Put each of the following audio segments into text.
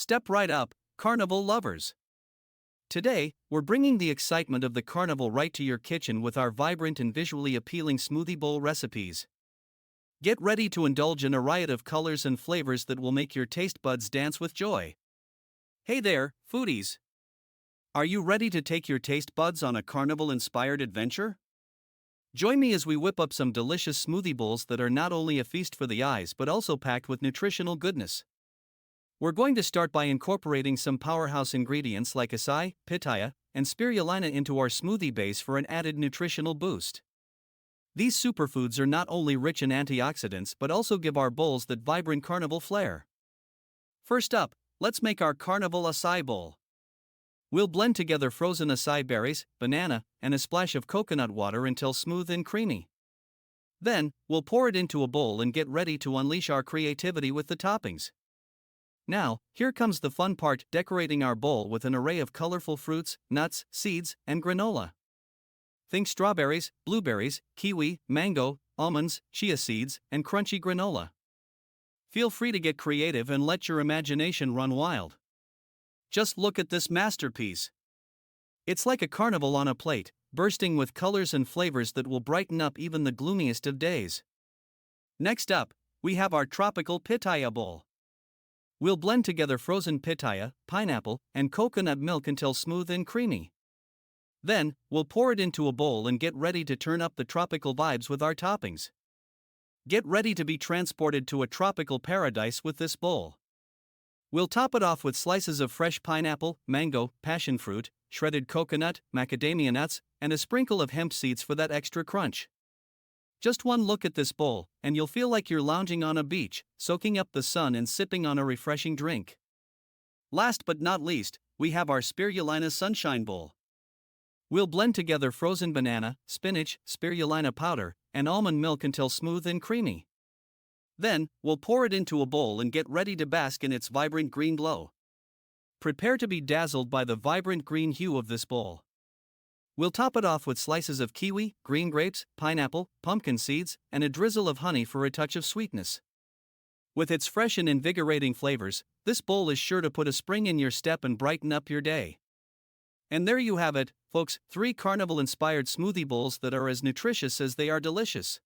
Step right up, Carnival lovers. Today, we're bringing the excitement of the Carnival right to your kitchen with our vibrant and visually appealing smoothie bowl recipes. Get ready to indulge in a riot of colors and flavors that will make your taste buds dance with joy. Hey there, foodies! Are you ready to take your taste buds on a Carnival-inspired adventure? Join me as we whip up some delicious smoothie bowls that are not only a feast for the eyes but also packed with nutritional goodness. We're going to start by incorporating some powerhouse ingredients like acai, pitaya, and spirulina into our smoothie base for an added nutritional boost. These superfoods are not only rich in antioxidants but also give our bowls that vibrant carnival flair. First up, let's make our Carnival acai bowl. We'll blend together frozen acai berries, banana, and a splash of coconut water until smooth and creamy. Then, we'll pour it into a bowl and get ready to unleash our creativity with the toppings. Now, here comes the fun part: decorating our bowl with an array of colorful fruits, nuts, seeds, and granola. Think strawberries, blueberries, kiwi, mango, almonds, chia seeds, and crunchy granola. Feel free to get creative and let your imagination run wild. Just look at this masterpiece. It's like a carnival on a plate, bursting with colors and flavors that will brighten up even the gloomiest of days. Next up, we have our tropical pitaya bowl. We'll blend together frozen pitaya, pineapple, and coconut milk until smooth and creamy. Then, we'll pour it into a bowl and get ready to turn up the tropical vibes with our toppings. Get ready to be transported to a tropical paradise with this bowl. We'll top it off with slices of fresh pineapple, mango, passion fruit, shredded coconut, macadamia nuts, and a sprinkle of hemp seeds for that extra crunch. Just one look at this bowl, and you'll feel like you're lounging on a beach, soaking up the sun and sipping on a refreshing drink. Last but not least, we have our spirulina sunshine bowl. We'll blend together frozen banana, spinach, spirulina powder, and almond milk until smooth and creamy. Then, we'll pour it into a bowl and get ready to bask in its vibrant green glow. Prepare to be dazzled by the vibrant green hue of this bowl. We'll top it off with slices of kiwi, green grapes, pineapple, pumpkin seeds, and a drizzle of honey for a touch of sweetness. With its fresh and invigorating flavors, this bowl is sure to put a spring in your step and brighten up your day. And there you have it, folks, 3 Carnival-inspired smoothie bowls that are as nutritious as they are delicious.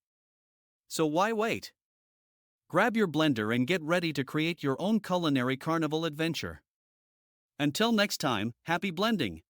So why wait? Grab your blender and get ready to create your own culinary carnival adventure. Until next time, happy blending!